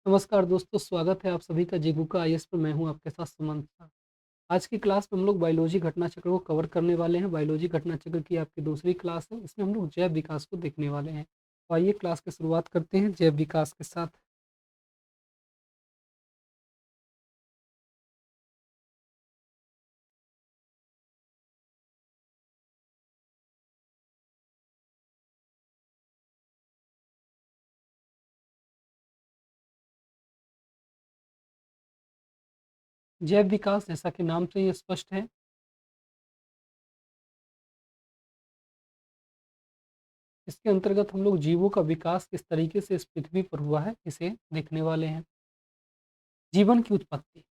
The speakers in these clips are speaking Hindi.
नमस्कार दोस्तों, स्वागत है आप सभी का जीविका आईएएस पर। मैं हूं आपके साथ सुमंत। आज की क्लास में हम लोग बायोलॉजी घटना चक्र को कवर करने वाले हैं। बायोलॉजी घटना चक्र की आपकी दूसरी क्लास है। इसमें हम लोग जैव विकास को देखने वाले हैं। तो आइए क्लास की शुरुआत करते हैं जैव विकास के साथ। जैव विकास जैसा कि नाम से ये स्पष्ट है, इसके अंतर्गत हम लोग जीवों का विकास किस तरीके से इस पृथ्वी पर हुआ है, इसे देखने वाले हैं। जीवन की उत्पत्ति,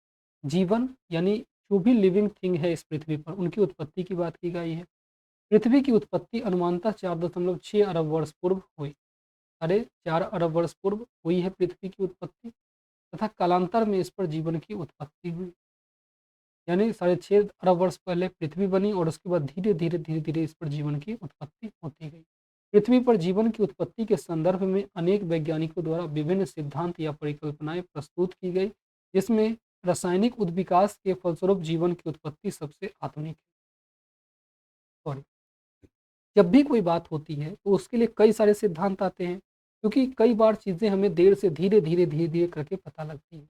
जीवन यानी जो भी लिविंग थिंग है इस पृथ्वी पर, उनकी उत्पत्ति की बात की गई है। पृथ्वी की उत्पत्ति अनुमानतः 4.6 अरब वर्ष पूर्व हुई। अरे 4 अरब वर्ष पूर्व हुई है पृथ्वी की उत्पत्ति, तथा कालांतर में इस पर जीवन की उत्पत्ति हुई। यानी 6.5 अरब वर्ष पहले पृथ्वी बनी और उसके बाद धीरे धीरे धीरे धीरे इस पर जीवन की उत्पत्ति होती गई। पृथ्वी पर जीवन की उत्पत्ति के संदर्भ में अनेक वैज्ञानिकों द्वारा विभिन्न सिद्धांत या परिकल्पनाएं प्रस्तुत की गई, जिसमें रासायनिक उद्विकास के फलस्वरूप जीवन की उत्पत्ति सबसे आधुनिक है। जब भी कोई बात होती है तो उसके लिए कई सारे सिद्धांत आते हैं, क्योंकि कई बार चीज़ें हमें देर से धीरे धीरे करके पता लगती हैं।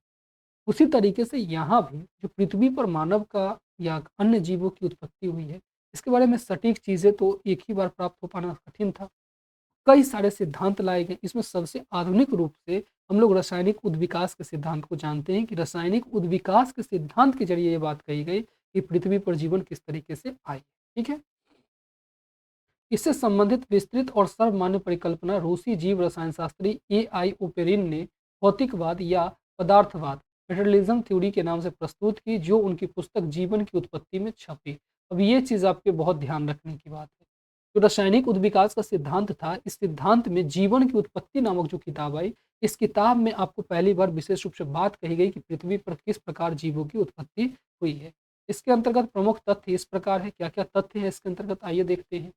उसी तरीके से यहाँ भी जो पृथ्वी पर मानव का या अन्य जीवों की उत्पत्ति हुई है, इसके बारे में सटीक चीज़ें तो एक ही बार प्राप्त हो पाना कठिन था। कई सारे सिद्धांत लाए गए। इसमें सबसे आधुनिक रूप से हम लोग रासायनिक उद्विकास के सिद्धांत को जानते हैं कि रासायनिक उद्विकास के सिद्धांत के जरिए ये बात कही गई कि पृथ्वी पर जीवन किस तरीके से आई। ठीक है। इससे संबंधित विस्तृत और सर्वमान्य परिकल्पना रूसी जीव रसायन शास्त्री ए.आई. ओपेरिन ने भौतिकवाद या पदार्थवाद मेटेरियलिज्म थ्योरी के नाम से प्रस्तुत की, जो उनकी पुस्तक जीवन की उत्पत्ति में छपी। अब ये चीज़ आपके बहुत ध्यान रखने की बात है। जो रासायनिक उद्विकास का सिद्धांत था, इस सिद्धांत में जीवन की उत्पत्ति नामक जो किताब आई, इस किताब में आपको पहली बार विशेष रूप से बात कही गई कि पृथ्वी पर किस प्रकार जीवों की उत्पत्ति हुई है। इसके अंतर्गत प्रमुख तथ्य इस प्रकार है। क्या क्या तथ्य है इसके अंतर्गत, आइए देखते हैं।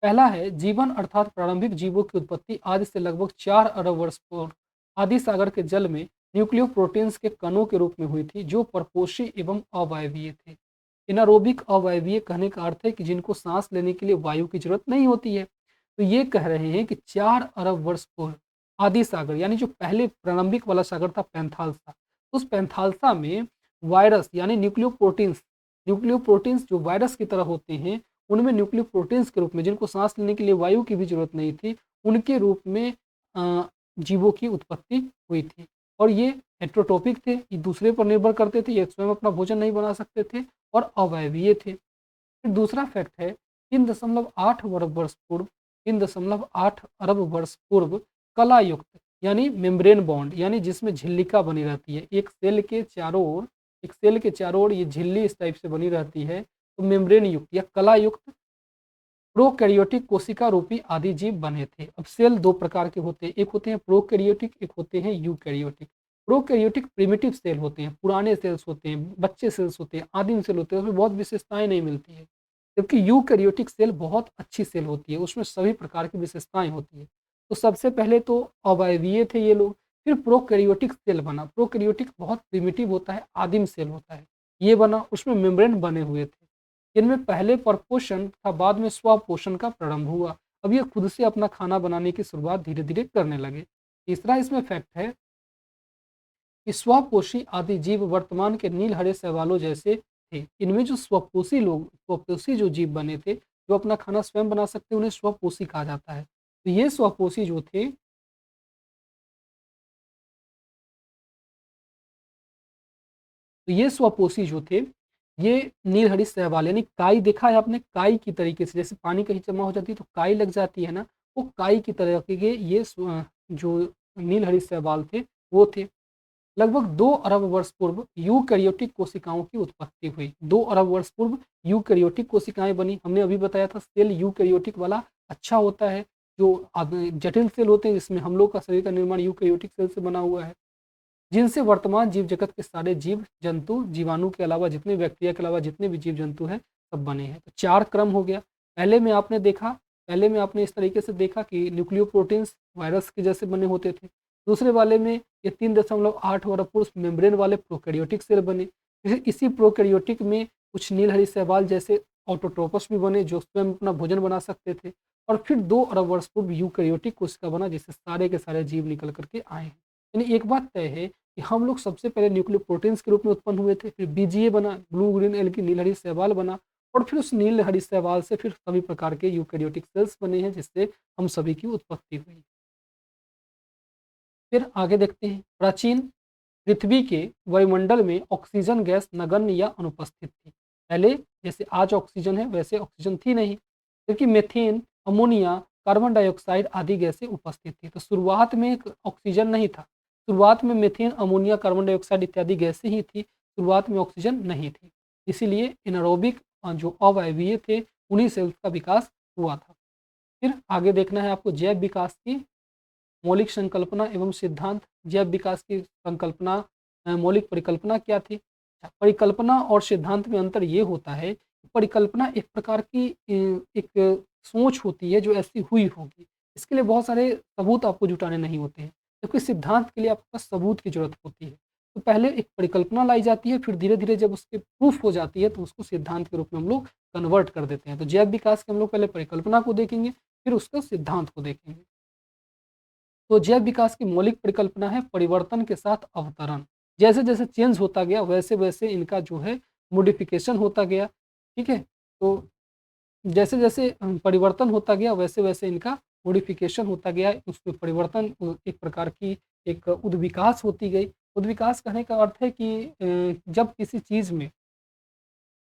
पहला है जीवन अर्थात प्रारंभिक जीवों की उत्पत्ति आज से लगभग 4 अरब वर्ष पूर्व आदि सागर के जल में न्यूक्लियोप्रोटीन्स के कणों के रूप में हुई थी, जो परपोषी एवं अवायवीय थे। एनारोबिक अवायवीय कहने का अर्थ है कि जिनको सांस लेने के लिए वायु की जरूरत नहीं होती है। तो ये कह रहे हैं कि 4 अरब वर्ष पूर्व आदि सागर यानी जो पहले प्रारंभिक वाला सागर था पैंथालसा, उस पैंथालसा में वायरस यानी न्यूक्लियोप्रोटीन्स जो वायरस की तरह होते हैं, उनमें न्यूक्लियोप्रोटीन्स के रूप में, जिनको सांस लेने के लिए वायु की भी जरूरत नहीं थी, उनके रूप में जीवों की उत्पत्ति हुई थी। और ये हेट्रोटॉपिक थे, ये दूसरे पर निर्भर करते थे, ये स्वयं अपना भोजन नहीं बना सकते थे और अवयवीय थे। फिर दूसरा फैक्ट है 3.8 अरब वर्ष पूर्व 3.8 अरब वर्ष पूर्व कला युक्त यानी मेम्ब्रेन बॉन्ड, यानी जिसमें झिल्लिका बनी रहती है, एक सेल के चारों ओर ये झिल्ली इस टाइप से बनी रहती है, तो मेम्ब्रेन युक्त या कला युक्त प्रोकैरियोटिक कोशिका रूपी आदि जीव बने थे। अब सेल दो प्रकार के होते हैं, एक होते हैं प्रोकैरियोटिक, एक होते हैं यूकैरियोटिक। प्रोकैरियोटिक प्रिमिटिव सेल होते हैं, पुराने सेल्स होते हैं, बच्चे सेल्स होते हैं, आदिम सेल होते हैं, उसमें बहुत विशेषताएं नहीं मिलती है। जबकि यूकैरियोटिक सेल बहुत अच्छी सेल होती है, उसमें सभी प्रकार की विशेषताएं होती है। तो सबसे पहले तो अवायवीय थे ये लोग, फिर प्रोकैरियोटिक सेल बना। प्रोकैरियोटिक बहुत प्रिमिटिव होता है, आदिम सेल होता है, ये बना, उसमें मेम्ब्रेन बने हुए थे। इनमें पहले परपोषण था, बाद में स्वपोषण का प्रारंभ हुआ। अब ये खुद से अपना खाना बनाने की शुरुआत धीरे धीरे करने लगे। तीसरा इसमें फैक्ट है कि स्वपोषी आदि जीव वर्तमान के नील हरे शैवालों जैसे थे। इनमें जो स्वपोषी जो जीव बने थे, जो अपना खाना स्वयं बना सकते, उन्हें स्वपोषी कहा जाता है। तो ये स्वपोषी जो थे, जो थे, ये नीलहरित शैवाल यानी काई, देखा है आपने काई की तरीके से, जैसे पानी कहीं जमा हो जाती है तो काई लग जाती है ना, वो काई की तरह के ये जो नीलहरित शैवाल थे, वो थे। लगभग 2 अरब वर्ष पूर्व यूकैरियोटिक कोशिकाओं की उत्पत्ति हुई। 2 अरब वर्ष पूर्व यूकैरियोटिक कोशिकाएं बनी। हमने अभी बताया था सेल यूकैरियोटिक वाला अच्छा होता है, जो जटिल सेल होते हैं, जिसमें हम लोग का शरीर का निर्माण यूकैरियोटिक सेल से बना हुआ है, जिनसे वर्तमान जीव जगत के सारे जीव जंतु, जीवाणु के अलावा जितने बैक्टीरिया के अलावा जितने भी जीव जंतु हैं, सब बने हैं। तो 4 क्रम हो गया। पहले में आपने इस तरीके से देखा कि न्यूक्लियोप्रोटीन्स वायरस के जैसे बने होते थे। दूसरे वाले में ये 3.8 अरब कोष मेम्ब्रेन वाले प्रोकैरियोटिक सेल बने। फिर इसी प्रोकैरियोटिक में कुछ नीलहरी शैवाल जैसे ऑटोट्रोपस भी बने जो स्वयं अपना भोजन बना सकते थे। और फिर 2 अरब वर्ष पूर्व यूकैरियोटिक कोशिका बना जिससे सारे के सारे जीव निकल कर के आए हैं। यानी एक बात तय है कि हम लोग सबसे पहले न्यूक्लियोप्रोटीन्स के रूप में उत्पन्न हुए थे, फिर बीजीए बना, ब्लू ग्रीन एल्गी नीलहरी शैवाल बना और फिर उस नीलहरी शैवाल से फिर सभी प्रकार के यूकैरियोटिक सेल्स बने हैं जिससे हम सभी की उत्पत्ति हुई। फिर आगे देखते हैं, प्राचीन पृथ्वी के वायुमंडल में ऑक्सीजन गैस नगण्य या अनुपस्थित थी। पहले जैसे आज ऑक्सीजन है वैसे ऑक्सीजन थी नहीं, क्योंकि मीथेन, अमोनिया, कार्बन डाइऑक्साइड आदि गैसें उपस्थित थी। तो शुरुआत में एक ऑक्सीजन नहीं था। शुरुआत में मीथेन, अमोनिया, कार्बन डाइऑक्साइड इत्यादि गैसें ही थी। शुरुआत में ऑक्सीजन नहीं थी। इसीलिए एनारोबिक जो अवायवीय थे उन्हीं सेल्स का विकास हुआ था। फिर आगे देखना है आपको जैव विकास की मौलिक संकल्पना एवं सिद्धांत। जैव विकास की संकल्पना मौलिक परिकल्पना क्या थी? परिकल्पना और सिद्धांत में अंतर ये होता है कि परिकल्पना एक प्रकार की एक सोच होती है जो ऐसी हुई होगी। इसके लिए बहुत सारे सबूत आपको जुटाने नहीं होते हैं, जबकि सिद्धांत के लिए आपके पास सबूत की ज़रूरत होती है। तो पहले एक परिकल्पना लाई जाती है, फिर धीरे-धीरे जब उसकी प्रूफ हो जाती है तो उसको सिद्धांत के रूप में हम लोग कन्वर्ट कर देते हैं। तो जैव विकास के हम लोग पहले परिकल्पना को देखेंगे, फिर उसका सिद्धांत को देखेंगे। तो जैव विकास की मौलिक परिकल्पना है परिवर्तन के साथ अवतरण। जैसे जैसे चेंज होता गया वैसे वैसे इनका जो है मॉडिफिकेशन होता गया। ठीक है, तो जैसे जैसे परिवर्तन होता गया वैसे वैसे इनका मॉडिफिकेशन होता गया। उसमें परिवर्तन एक प्रकार की एक उद्विकास होती गई। उद्विकास कहने का अर्थ है कि जब किसी चीज़ में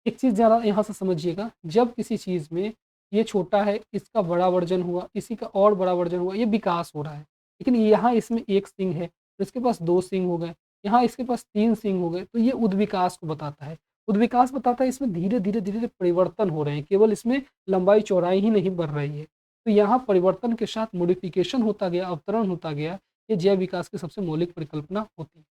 एक चीज़ ज़रा यहाँ से समझिएगा, जब किसी चीज़ में ये छोटा है, इसका बड़ा वर्ज़न हुआ, इसी का और बड़ा वर्ज़न हुआ, ये विकास हो रहा है। लेकिन यहाँ इसमें 1 सींग है, तो इसके पास 2 सींग हो गए, यहाँ इसके पास 3 सींग हो गए, तो ये उद्विकास को बताता है। उद्विकास बताता है इसमें धीरे-धीरे, धीरे-धीरे परिवर्तन हो रहे हैं, केवल इसमें लंबाई-चौड़ाई ही नहीं बढ़ रही है। तो यहाँ परिवर्तन के साथ मॉडिफ़िकेशन होता गया, अवतरण होता गया, ये जैव विकास की सबसे मौलिक परिकल्पना होती है।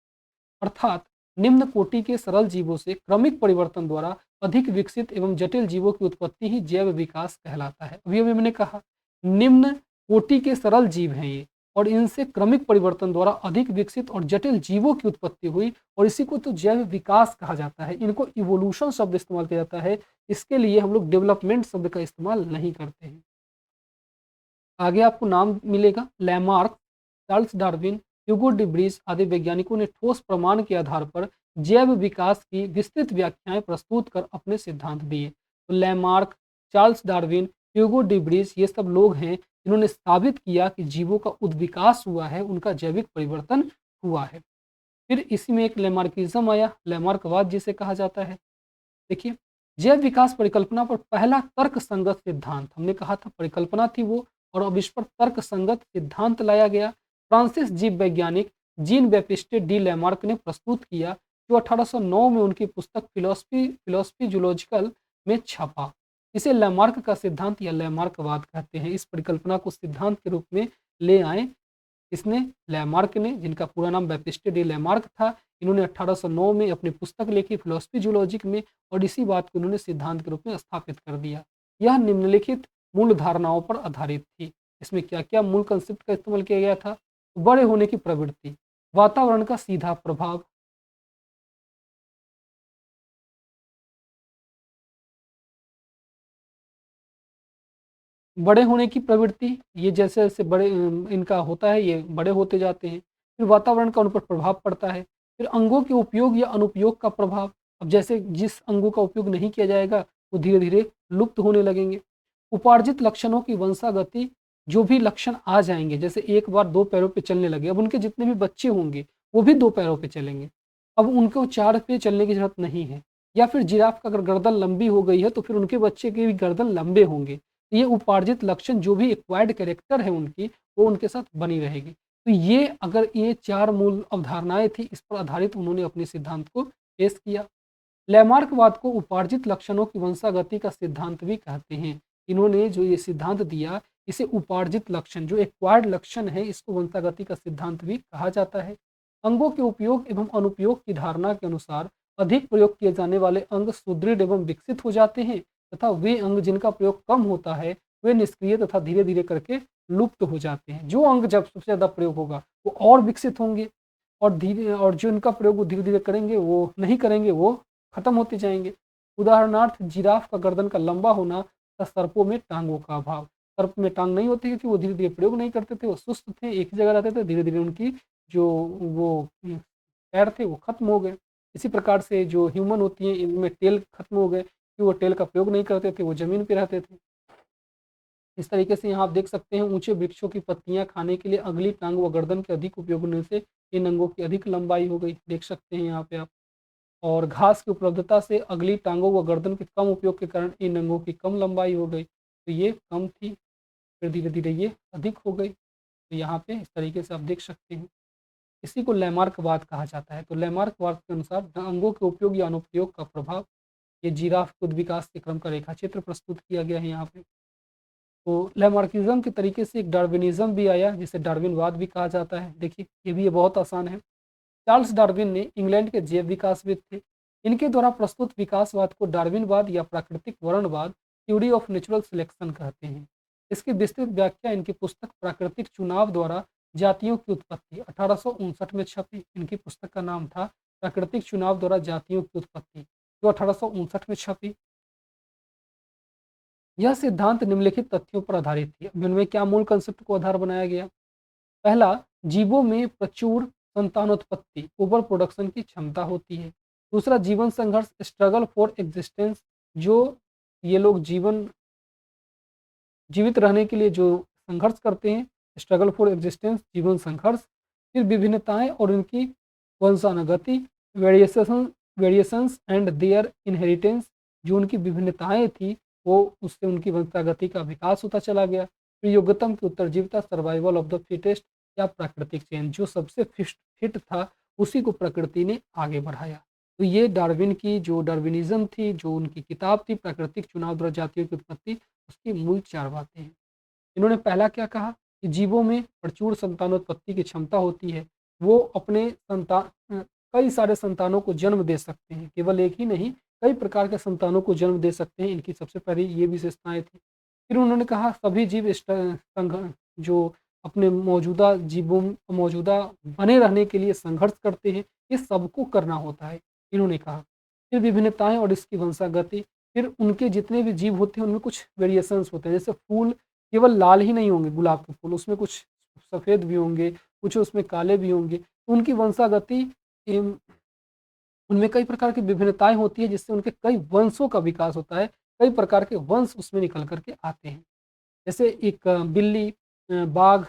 अर्थात निम्न कोटि के सरल जीवों से क्रमिक परिवर्तन द्वारा अधिक विकसित एवं जटिल जीवों की उत्पत्ति ही जैव विकास कहलाता है। अभी अभी मैंने कहा निम्न कोटि के सरल जीव हैं ये, और इनसे क्रमिक परिवर्तन द्वारा अधिक विकसित और जटिल जीवों की उत्पत्ति हुई और इसी को तो जैव विकास कहा जाता है। इनको इवोल्यूशन शब्द इस्तेमाल किया जाता है, इसके लिए हम लोग डेवलपमेंट शब्द का इस्तेमाल नहीं करते हैं। आगे आपको नाम मिलेगा Lamarck, Charles Darwin, Hugo de Vries आदि वैज्ञानिकों ने ठोस प्रमाण के आधार पर जैव विकास की विस्तृत व्याख्याएं प्रस्तुत कर अपने सिद्धांत दिए। तो Lamarck, Charles Darwin, Hugo de Vries ये सब लोग हैं जिन्होंने साबित किया कि जीवों का उद्विकास हुआ है, उनका जैविक परिवर्तन हुआ है। फिर इसी में एक लैमार्किज्म आया, लैमार्कवाद जिसे कहा जाता है। देखिए, जैव विकास परिकल्पना पर पहला तर्क संगत सिद्धांत, हमने कहा था परिकल्पना थी वो, और अब इस पर तर्क संगत सिद्धांत लाया गया। फ्रांसिस जीव वैज्ञानिक जीन बैप्टिस्ट डी लैमार्क ने प्रस्तुत किया, जो 1809 में उनकी पुस्तक फिलोसफी फिलोसफी जूलॉजिकल में छपा। इसे लैमार्क का सिद्धांत या लैमार्कवाद कहते हैं। इस परिकल्पना को सिद्धांत के रूप में ले आए इसने, लैमार्क ने, जिनका पूरा नाम बैप्टिस्ट डी लैमार्क था। इन्होंने 1809 में अपनी पुस्तक लिखी फिलोसफी जूलॉजिक में, और इसी बात को उन्होंने सिद्धांत के रूप में स्थापित कर दिया। यह निम्नलिखित मूल धारणाओं पर आधारित थी। इसमें क्या क्या मूल कंसेप्ट का इस्तेमाल किया गया था? बड़े होने की प्रवृत्ति, वातावरण का सीधा प्रभाव, बड़े होने की प्रवृत्ति, ये जैसे-जैसे बड़े इनका होता है, ये बड़े होते जाते हैं। फिर वातावरण का उन पर प्रभाव पड़ता है। फिर अंगों के उपयोग या अनुपयोग का प्रभाव, अब जैसे जिस अंगों का उपयोग नहीं किया जाएगा, वो धीरे-धीरे लुप्त होने लगेंगे। उपार्जित लक्षणों की वंशागति, जो भी लक्षण आ जाएँगे, जैसे एक बार 2 पैरों पे चलने लगे, अब उनके जितने भी बच्चे होंगे, वो भी 2 पैरों पे चलेंगे। अब उनको 4 पे चलने की ज़रूरत नहीं है। या फिर जिराफ का अगर गर्दन लंबी हो गई है, तो फिर उनके बच्चे के भी गर्दन लंबे होंगे। ये उपार्जित लक्षण जो भी एक्वायर्ड कैरेक्टर है उनकी, वो उनके साथ बनी रहेगी। तो ये अगर ये 4 मूल अवधारणाएँ थी, इस पर आधारित उन्होंने अपने सिद्धांत को पेश किया। लैमार्कवाद को उपार्जित लक्षणों की वंशागति का सिद्धांत भी कहते हैं। इन्होंने जो ये सिद्धांत दिया, इसे उपार्जित लक्षण, जो एक्वायर्ड लक्षण है, इसको वंशागति का सिद्धांत भी कहा जाता है। अंगों के उपयोग एवं अनुपयोग की धारणा के अनुसार अधिक प्रयोग किए जाने वाले अंग सुदृढ़ एवं विकसित हो जाते हैं, तथा वे अंग जिनका प्रयोग कम होता है, वे निष्क्रिय तथा धीरे-धीरे करके लुप्त हो जाते हैं। जो अंग जब सबसे ज़्यादा प्रयोग होगा, वो और विकसित होंगे, और धीरे और जो इनका प्रयोग वो धीरे-धीरे करेंगे, वो नहीं करेंगे, वो खत्म होते जाएँगे। उदाहरणार्थ जिराफ का गर्दन का लंबा होना या सर्पों में टाँगों का अभाव। सर्प में टाँग नहीं होती क्योंकि वो धीरे-धीरे प्रयोग नहीं करते थे, वो सुस्त थे, एक ही जगह रहते थे, धीरे-धीरे उनकी जो वो पैर थे वो खत्म हो गए। इसी प्रकार से जो ह्यूमन होती हैं, इनमें टेल खत्म हो गए कि वो टेल का प्रयोग नहीं करते थे, वो ज़मीन पे रहते थे। इस तरीके से यहाँ आप देख सकते हैं ऊँचे वृक्षों की पत्तियाँ खाने के लिए अगली टाँग व गर्दन के अधिक उपयोग होने से इन अंगों की अधिक लंबाई हो गई, देख सकते हैं यहाँ पे आप। और घास की उपलब्धता से अगली टाँगों व गर्दन के कम उपयोग के कारण इन अंगों की कम लंबाई हो गई। तो ये कम थी, फिर धीरे-धीरे ये अधिक हो गई। तो यहाँ पे इस तरीके से आप देख सकते हैं। इसी को लैमार्कवाद कहा जाता है। तो लैमार्कवाद के अनुसार अंगों के उपयोग या अनुपयोग का प्रभाव, ये जिराफ के विकास के क्रम का रेखाचित्र प्रस्तुत किया गया है यहाँ पे। तो लैमार्किज़्म के तरीके से एक डार्विनिज़्म भी आया, जिसे डार्विनवाद भी कहा जाता है। देखिए, ये बहुत आसान है। चार्ल्स डार्विन ने इंग्लैंड के जैव विकासविद थे। इनके द्वारा प्रस्तुत विकासवाद को डार्विनवाद या प्राकृतिक वर्णवाद, थ्योरी ऑफ नेचुरल सिलेक्शन कहते हैं। इसकी विस्तृत व्याख्या इनकी पुस्तक प्राकृतिक चुनाव द्वारा जातियों की उत्पत्ति 1859 में छपी। इनकी पुस्तक का नाम था प्राकृतिक चुनाव द्वारा जातियों की उत्पत्ति, जो 1859 में छपी। यह सिद्धांत निम्नलिखित तथ्यों पर आधारित थी। अब इनमें क्या मूल कंसेप्ट को आधार बनाया गया? पहला, जीवों में प्रचुर संतानोत्पत्ति ओवर प्रोडक्शन की क्षमता होती है। दूसरा, जीवन संघर्ष स्ट्रगल फॉर एग्जिस्टेंस, जो ये लोग जीवित रहने के लिए जो संघर्ष करते हैं, स्ट्रगल फॉर एग्जिस्टेंस जीवन संघर्ष। फिर विभिन्नताएं और उनकी वंशानुगति, variation variations and their inheritance, जो उनकी विभिन्नताएं थी वो उससे उनकी वंशागति का विकास होता चला गया। फिर योग्यतम की उत्तरजीविता, सर्वाइवल ऑफ द फिटेस्ट या प्राकृतिक चयन, जो सबसे फिट था उसी को प्रकृति ने आगे बढ़ाया। तो ये डार्विन की जो डार्विनिज्म थी, जो उनकी किताब थी प्राकृतिक चुनाव द्वारा जातियों की उत्पत्ति, उसकी मूल 4 बातें हैं। इन्होंने पहला क्या कहा कि जीवों में प्रचुर संतानोत्पत्ति की क्षमता होती है। वो अपने कई सारे संतानों को जन्म दे सकते हैं, केवल एक ही नहीं, कई प्रकार के संतानों को जन्म दे सकते हैं। इनकी सबसे पहली ये विशेषताएँ थी। फिर उन्होंने कहा सभी जीव जो अपने मौजूदा बने रहने के लिए संघर्ष करते हैं, ये सबको करना होता है, इन्होंने कहा। फिर विभिन्नताएँ और इसकी वंशागति, फिर उनके जितने भी जीव होते हैं उनमें कुछ वेरिएशंस होते हैं, जैसे फूल केवल लाल ही नहीं होंगे गुलाब के फूल, उसमें कुछ सफ़ेद भी होंगे, कुछ उसमें काले भी होंगे। तो उनकी वंशागति एम उनमें कई प्रकार की विभिन्नताएँ होती हैं, जिससे उनके कई वंशों का विकास होता है, कई प्रकार के वंश उसमें निकल कर के आते हैं। जैसे एक बिल्ली, बाघ,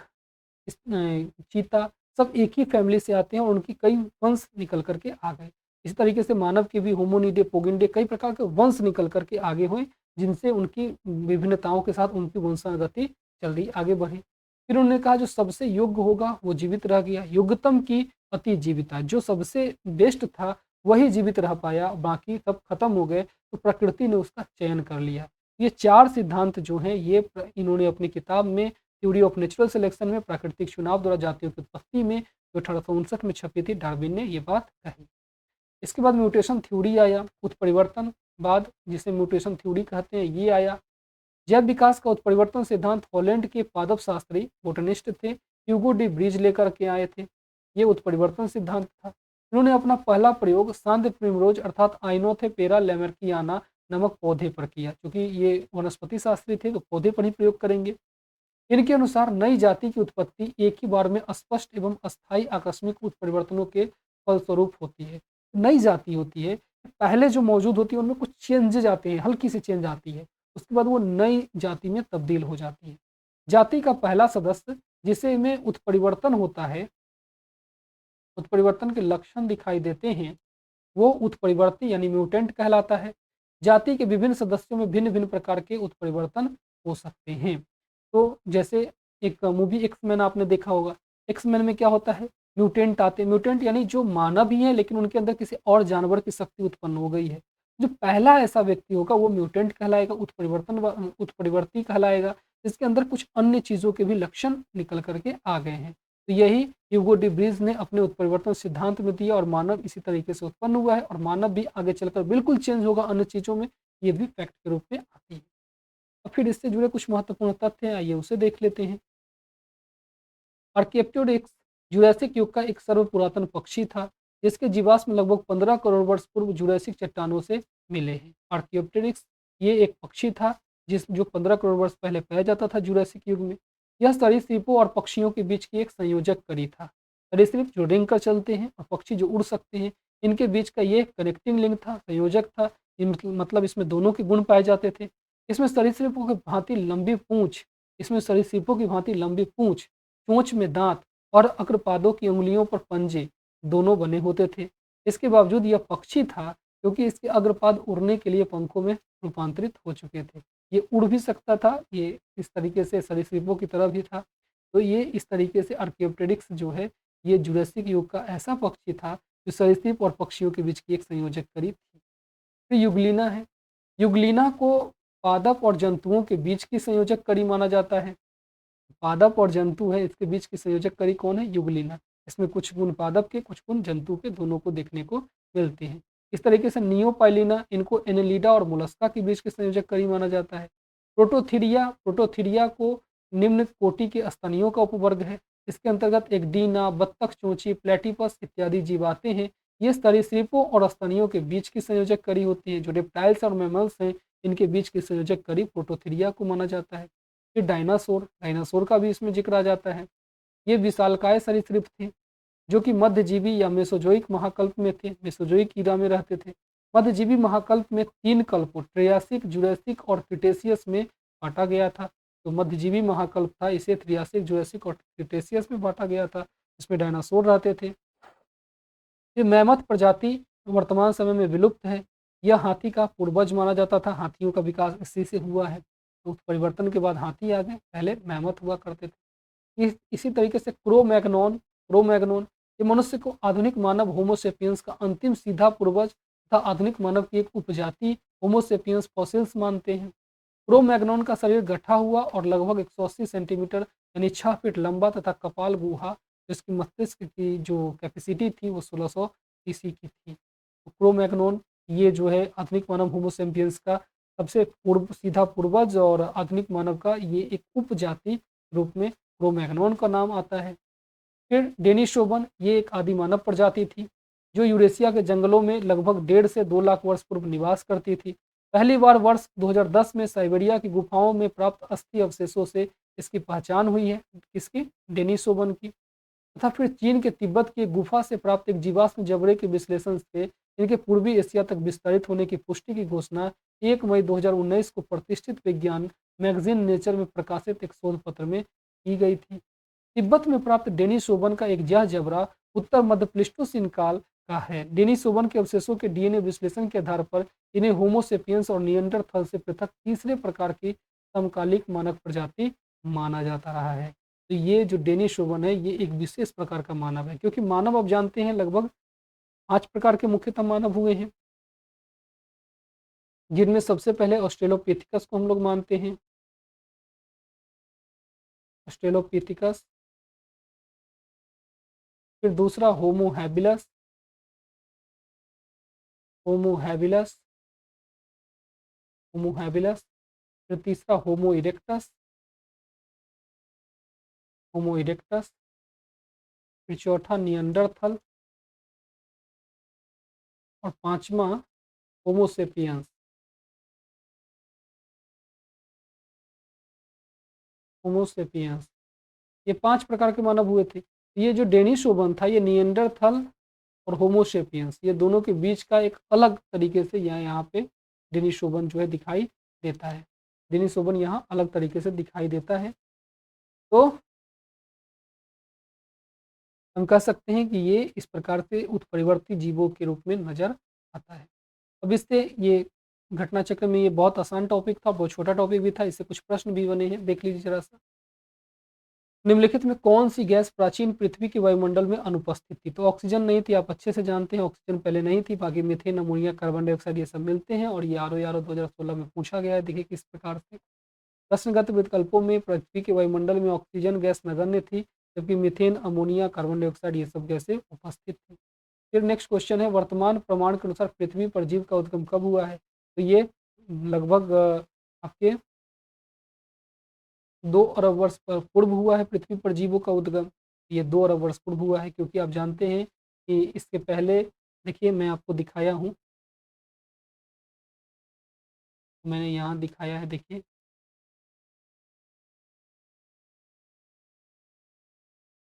चीता, सब एक ही फैमिली से आते हैं और उनकी कई वंश निकल कर के आ गए। इसी तरीके से मानव के भी होमोनिडे, पोगिंडे, कई प्रकार के वंश निकल कर के आगे हुए, जिनसे उनकी विभिन्नताओं के साथ उनकी वंशागति चल रही आगे बढ़ी। फिर उन्होंने कहा जो सबसे योग्य होगा वो जीवित रह गया, योग्यतम की अति जीविता, जो सबसे बेस्ट था वही जीवित रह पाया, बाकी सब खत्म हो गए, तो प्रकृति ने उसका चयन कर लिया। ये 4 सिद्धांत जो हैं ये इन्होंने अपनी किताब में थ्योरी ऑफ नेचुरल सिलेक्शन में प्राकृतिक चुनाव द्वारा जातियों की उत्पत्ति में, जो 1859 में छपी थी, डार्विन ने ये बात कही। इसके बाद म्यूटेशन थ्योरी आया, उत्परिवर्तनवाद, जिसे म्यूटेशन थ्योरी कहते हैं, ये आया। जैव विकास का उत्परिवर्तन सिद्धांत हॉलैंड के पादप शास्त्री बोटनिस्ट थे ह्यूगो डी ब्रीज लेकर के आए थे। ये उत्परिवर्तन सिद्धांत था। उन्होंने अपना पहला प्रयोग सांद्र प्रिमरोज अर्थात आइनोथेपेरा लेमर्कियाना नमक पौधे पर किया, क्योंकि ये वनस्पति शास्त्री थे तो पौधे पर ही प्रयोग करेंगे। इनके अनुसार नई जाति की उत्पत्ति एक ही बार में स्पष्ट एवं अस्थायी आकस्मिक उत्परिवर्तनों के फलस्वरूप होती है। नई जाति होती है, पहले जो मौजूद होती है उनमें कुछ चेंजेज आते हैं, हल्की सी चेंज आती है, उसके बाद वो नई जाति में तब्दील हो जाती है। जाति का पहला सदस्य जिसे में उत्परिवर्तन होता है, उत्परिवर्तन के लक्षण दिखाई देते हैं, वो उत्परिवर्ती यानी म्यूटेंट कहलाता है। जाति के विभिन्न सदस्यों में भिन्न-भिन्न प्रकार के उत्परिवर्तन हो सकते हैं। तो जैसे एक मूवी एक्स-मैन आपने देखा होगा। एक्स-मैन में क्या होता है? म्यूटेंट आते हैं। म्यूटेंट यानी जो मानव ही है लेकिन उनके अंदर किसी और जानवर की शक्ति उत्पन्न हो गई है। जो पहला ऐसा व्यक्ति होगा वो म्यूटेंट कहलाएगा, उत्परिवर्ती कहलाएगा, जिसके अंदर कुछ अन्य चीज़ों के भी लक्षण निकल कर के आ गए हैं। तो यही ह्यूगो डी ब्रीज ने अपने उत्परिवर्तन सिद्धांत में दिया और मानव इसी तरीके से उत्पन्न हुआ है और मानव भी आगे चलकर बिल्कुल चेंज होगा अन्य चीज़ों में, ये भी फैक्ट के रूप में आती है। और फिर इससे जुड़े कुछ महत्वपूर्ण तथ्य हैं, आइए उसे देख लेते हैं। आर्कियोप्टेरिक्स जुरासिक युग का एक सर्वपुरातन पक्षी था, जिसके जीवाश्म लगभग 15 करोड़ वर्ष पूर्व जुरासिक चट्टानों से मिले हैं। आर्कियोप्टेरिक्स ये एक पक्षी था जो 15 करोड़ वर्ष पहले पाया जाता था जुरासिक युग में। यह सरीसृपों और पक्षियों के बीच की एक संयोजक कड़ी था। सरीसृप जो रेंग कर चलते हैं और पक्षी जो उड़ सकते हैं, इनके बीच का ये कनेक्टिंग लिंक था, संयोजक था। मतलब इसमें दोनों के गुण पाए जाते थे। इसमें सरीसृपों की भांति लंबी पूंछ इसमें सरीसृपों की भांति लंबी पूंछ, चोंच में दांत और अग्रपादों की उंगलियों पर पंजे दोनों बने होते थे। इसके बावजूद यह पक्षी था, क्योंकि इसके अग्रपाद उड़ने के लिए पंखों में रूपांतरित हो चुके थे। ये उड़ भी सकता था, ये इस तरीके से सरीसृपों की तरह भी था। तो ये इस तरीके से आर्कियोप्टेरिक्स जो है, ये जुरासिक युग का ऐसा पक्षी था जो सरीसृप और पक्षियों के बीच की एक संयोजक कड़ी थी। फिर युगलीना है। युगलीना को पादप और जंतुओं के बीच की संयोजक कड़ी माना जाता है। पादप और जंतु है, इसके बीच की संयोजक कड़ी कौन है? युगलीना। इसमें कुछ गुण पादप के, कुछ गुण जंतु के, दोनों को देखने को मिलते हैं। इस तरीके से नियोपाइलिना, इनको एनेलिडा और मोलस्का के बीच की संयोजक कड़ी माना जाता है। प्रोटोथीरिया को निम्न कोटि के स्तनियों का उपवर्ग है। इसके अंतर्गत एक डीना, बत्तख चोंची, प्लेटिपस इत्यादि जीव आते हैं। ये सरीसृपों और स्तनियों के बीच की संयोजक कड़ी होती है। जो रेप्टाइल्स और मैमल्स हैं, इनके बीच की संयोजक कड़ी प्रोटोथीरिया को माना जाता है। फिर डायनासोर का भी इसमें जिक्र आ जाता है। ये विशालकाय सरीसृप थे, जो कि मध्यजीवी या मेसोजोइक महाकल्प में थे, मेसोजोइक ईरा में रहते थे। मध्यजीवी महाकल्प में 3 कल्पों ट्रियासिक, जुरासिक और क्रिटेशियस में बांटा गया था। तो मध्यजीवी महाकल्प था, इसे ट्रियासिक, जुरासिक और क्रिटेशियस में बांटा गया था, इसमें डायनासोर रहते थे। ये मैमथ प्रजाति वर्तमान समय में विलुप्त है। यह हाथी का पूर्वज माना जाता था, हाथियों का विकास इसी से हुआ है। तो परिवर्तन के बाद हाथी आ गए, पहले मैमथ हुआ करते थे। इसी तरीके से क्रोमैग्नोन ये मनुष्य को आधुनिक मानव होमोसेपियंस का अंतिम सीधा पूर्वज तथा आधुनिक मानव की एक उपजाति होमोसेपियंस फॉसिल्स मानते हैं। क्रोमैग्नोन का शरीर गठा हुआ और लगभग 180 सेंटीमीटर यानी 6 फीट लंबा तथा कपाल गुहा, जिसकी मस्तिष्क की जो कैपेसिटी थी वो 1600 सीसी की थी। तो क्रोमैग्नोन ये जो है आधुनिक मानव होमोसेपियंस का सबसे सीधा पूर्वज और आधुनिक मानव का ये एक उपजाति रूप में क्रोमैग्नोन का नाम आता है। फिर डेनिसोवन ये एक आदि मानव प्रजाति थी, जो यूरेशिया के जंगलों में लगभग 1.5 से 2 लाख वर्ष पूर्व निवास करती थी। पहली बार वर्ष 2010 में साइबेरिया की गुफाओं में प्राप्त अस्थि अवशेषों से इसकी पहचान हुई है, किसकी? डेनिसोवन की। तथा फिर चीन के तिब्बत की एक गुफा से प्राप्त एक जीवाश्म जबड़े के विश्लेषण से इनके पूर्वी एशिया तक विस्तारित होने की पुष्टि की घोषणा 1 मई 2019 को प्रतिष्ठित विज्ञान मैगजीन नेचर में प्रकाशित एक शोध पत्र में की गई थी। तिब्बत में प्राप्त डेनिसोवन का एक यह जबड़ा उत्तर मध्य प्लीस्टोसीन काल का है। डेनिसोवन के अवशेषों के डीएनए विश्लेषण के आधार पर इन्हें होमोसेपियंस और निएंडरथल से पृथक तीसरे प्रकार की समकालिक मानव प्रजाति माना जाता रहा है। तो ये जो डेनिसोवन है, ये एक विशेष प्रकार का मानव है, क्योंकि मानव अब जानते हैं लगभग 5 प्रकार के मुख्यतः मानव हुए हैं, जिनमें सबसे पहले ऑस्ट्रेलोपिथेकस को हम लोग मानते हैं। ऑस्ट्रेलोपिथेकस, फिर दूसरा होमो हैबिलस, होमो हैबिलस, होमो हैबिलस, फिर तीसरा होमो इरेक्टस, होमो इरेक्टस, फिर चौथा नियंडरथल और पांचवा होमोसेपियंस। होमोसेपियंस ये 5 प्रकार के मानव हुए थे। ये जो डेनिसोवन था, ये नियंडरथल और होमोसेपियंस ये दोनों के बीच का एक अलग तरीके से यहाँ पे डेनिसोवन जो है दिखाई देता है। डेनिसोवन यहाँ अलग तरीके से दिखाई देता है। तो हम कह सकते हैं कि ये इस प्रकार से उत्परिवर्ती जीवों के रूप में नज़र आता है। अब इससे ये घटना चक्र में ये बहुत आसान टॉपिक था, बहुत छोटा टॉपिक भी था, इससे कुछ प्रश्न भी बने हैं, देख लीजिए ज़रा-सा। निम्नलिखित में कौन सी गैस प्राचीन पृथ्वी के वायुमंडल में अनुपस्थित थी? तो ऑक्सीजन नहीं थी, आप अच्छे से जानते हैं, ऑक्सीजन पहले नहीं थी, बाकी मीथेन, अमोनिया, कार्बन डाइऑक्साइड ये सब मिलते हैं और ये आरओ 2016 में पूछा गया है, देखिए किस प्रकार से। प्रश्नगत विकल्पों में पृथ्वी के वायुमंडल में ऑक्सीजन गैस नगण्य थी, जबकि मीथेन, अमोनिया, कार्बन डाइऑक्साइड ये सब गैसें उपस्थित थी। फिर नेक्स्ट क्वेश्चन है, वर्तमान प्रमाण के अनुसार पृथ्वी पर जीव का उद्गम कब हुआ है? तो ये लगभग आपके 2 अरब वर्ष पर पूर्व हुआ है पृथ्वी पर जीवों का उद्गम। ये 2 अरब वर्ष पूर्व हुआ है, क्योंकि आप जानते हैं कि इसके पहले देखिए मैं आपको दिखाया हूँ, मैंने यहाँ दिखाया है देखिए।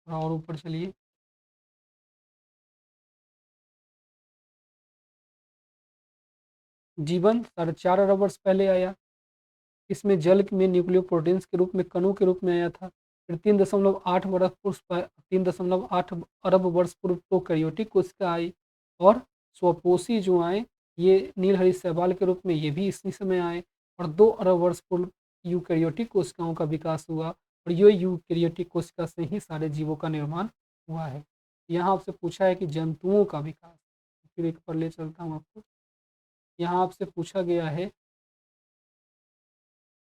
थोड़ा और ऊपर चलिए। जीवन 4.5 अरब वर्ष पहले आया। इसमें जल में न्यूक्लियोप्रोटीन्स के रूप में कणों के रूप में आया था। फिर 3.8 वर्ष पूर्व 3.8 अरब वर्ष पूर्व प्रोकैरियोटिक कोशिका आई, और स्वपोषी जो आए ये नीलहरी शैवाल के रूप में ये भी इसी समय आए, और 2 अरब वर्ष पूर्व यूकैरियोटिक कोशिकाओं का विकास हुआ, और ये यूकैरियोटिक कोशिका से ही सारे जीवों का निर्माण हुआ है। यहाँ आपसे पूछा है कि जंतुओं का विकास, फिर एक पर ले चलता हूँ आपको। यहाँ आपसे पूछा गया है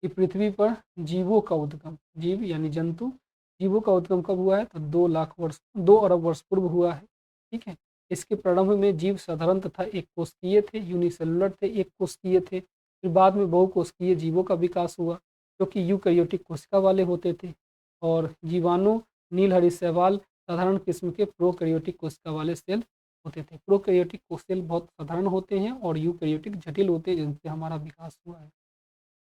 कि पृथ्वी पर जीवों का उद्गम, जीव यानी जंतु, जीवों का उद्गम कब हुआ है? तो 2 अरब वर्ष पूर्व हुआ है। ठीक है। इसके प्रारंभ में जीव साधारण तथा एक कोशिकीय थे, यूनिसेलुलर थे, एक कोशिकीय थे। फिर बाद में बहुकोशिकीय जीवों का विकास हुआ, जो कि यूकैरियोटिक कोशिका वाले होते थे, और जीवाणु नीलहरी शैवाल साधारण किस्म के प्रोकैरियोटिक कोशिका वाले सेल होते थे। प्रोकैरियोटिक सेल बहुत साधारण होते हैं और यूकैरियोटिक जटिल होते हैं, जिनसे हमारा विकास हुआ है।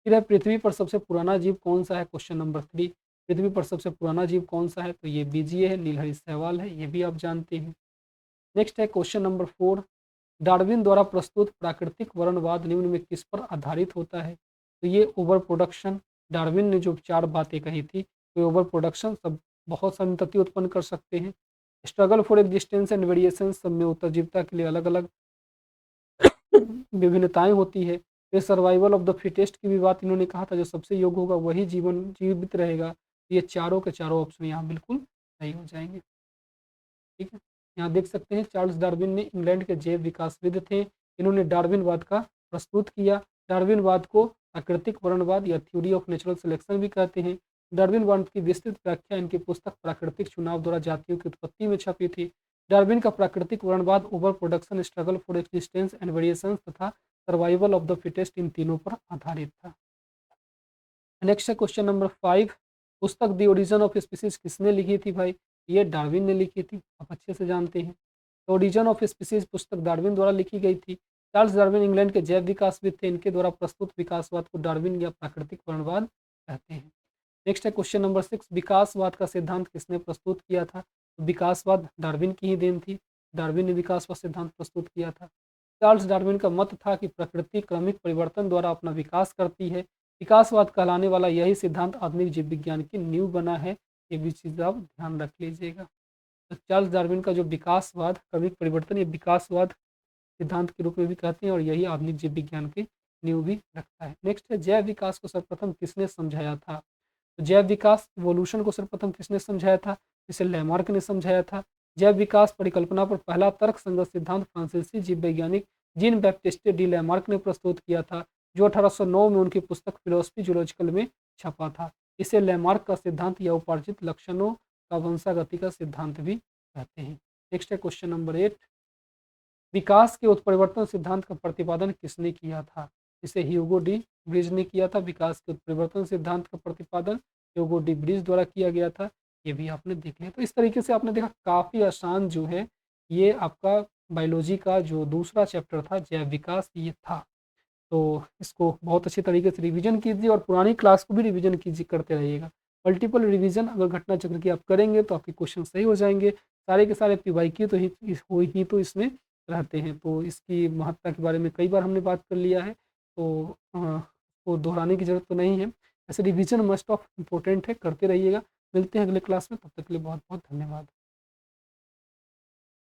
फिर है पृथ्वी पर सबसे पुराना जीव कौन सा है? Question number 3। पृथ्वी पर सबसे पुराना जीव कौन सा है? तो ये बीजीय है, नीलहरी शैवाल है, ये भी आप जानते हैं। नेक्स्ट है क्वेश्चन नंबर 4। डार्विन द्वारा प्रस्तुत प्राकृतिक वर्णवाद निम्न में किस पर आधारित होता है? तो ये ओवर प्रोडक्शन, डार्विन ने जो 4 बातें कही थी, तो ओवर प्रोडक्शन सब बहुत संतति उत्पन्न कर सकते हैं। Struggle for existence and variation, सब में उत्तरजीविता के लिए अलग अलग विभिन्नताएं होती है। फिर सर्वाइवल ऑफ द फिटेस्ट की भी बात इन्होंने कहा था, जो सबसे योग्य होगा वही जीवन जीवित रहेगा। ये चारों के चारों ऑप्शन यहाँ बिल्कुल सही हो जाएंगे। ठीक है। यहाँ देख सकते हैं चार्ल्स डार्विन ने इंग्लैंड के जैव विकासविद थे। इन्होंने डार्विनवाद का प्रस्तुत किया। डार्विनवाद को प्राकृतिक वर्णवाद या थ्योरी ऑफ नेचुरल सिलेक्शन भी कहते हैं। डार्विनवाद की विस्तृत व्याख्या इनकी पुस्तक प्राकृतिक चुनाव द्वारा जातियों की उत्पत्ति में छपी थी। डार्विन का प्राकृतिक वर्णवाद over production, struggle for existence and variations तथा सर्वाइवल ऑफ द फिटेस्ट, इन तीनों पर आधारित था। नेक्स्ट है क्वेश्चन नंबर 5। पुस्तक द ओरिजिन ऑफ स्पीसीज किसने लिखी थी भाई? ये डार्विन ने लिखी थी, आप अच्छे से जानते हैं। तो ओरिजिन ऑफ स्पीसीज पुस्तक डार्विन द्वारा लिखी गई थी। चार्ल्स डार्विन इंग्लैंड के जैव विकासविद थे। इनके द्वारा प्रस्तुत विकासवाद को डार्विन या प्राकृतिक वर्णवाद कहते हैं। नेक्स्ट है क्वेश्चन नंबर 6। विकासवाद का सिद्धांत किसने प्रस्तुत किया था? तो विकासवाद डार्विन की ही देन थी। डार्विन ने विकासवाद सिद्धांत प्रस्तुत किया था। चार्ल्स डार्विन का मत था कि प्रकृति क्रमिक परिवर्तन द्वारा अपना विकास करती है। विकासवाद कहलाने वाला यही सिद्धांत आधुनिक जीव विज्ञान की नींव बना है। ये भी चीज़ आप ध्यान रख लीजिएगा। तो चार्ल्स डार्विन का जो विकासवाद, क्रमिक परिवर्तन, ये विकासवाद सिद्धांत के रूप में भी कहते हैं, और यही आधुनिक जीव विज्ञान की नींव भी रखता है। नेक्स्ट है जैव विकास को सर्वप्रथम किसने समझाया था? तो जैव विकास इवोल्यूशन को सर्वप्रथम किसने समझाया था? इसे लैमार्क ने समझाया था। जैव विकास परिकल्पना पर पहला तर्क संगत सिद्धांत फ्रांसीसी जीव वैज्ञानिक जीन बैप्टिस्टे डी लैमार्क ने प्रस्तुत किया था, जो 1809 में उनकी पुस्तक फिलोसफी जूलॉजिकल में छपा था। इसे लैमार्क का सिद्धांत या उपार्जित लक्षणों का वंशागति का सिद्धांत भी कहते हैं। नेक्स्ट है क्वेश्चन नंबर 8। विकास के उत्परिवर्तन सिद्धांत का प्रतिपादन किसने किया था? इसे ह्यूगो डी ब्रिज ने किया था। विकास के उत्परिवर्तन सिद्धांत का प्रतिपादन ह्यूगो डी ब्रिज द्वारा किया गया था। ये भी आपने देख लिया। तो इस तरीके से आपने देखा काफ़ी आसान जो है ये आपका बायोलॉजी का जो दूसरा चैप्टर था जैव विकास ये था। तो इसको बहुत अच्छी तरीके से रिवीजन कीजिए, और पुरानी क्लास को भी रिवीजन कीजिए, करते रहिएगा। मल्टीपल रिवीजन अगर घटना चक्र की आप करेंगे तो आपके क्वेश्चन सही हो जाएंगे। सारे के सारे पीवाईक्यू तो ही तो इसमें रहते हैं। तो इसकी महत्ता के बारे में कई बार हमने बात कर लिया है, तो वो दोहराने की ज़रूरत तो नहीं है। ऐसे रिवीजन मस्ट ऑफ इम्पोर्टेंट है, करते रहिएगा। मिलते हैं अगले क्लास में, तब तक के लिए बहुत बहुत धन्यवाद।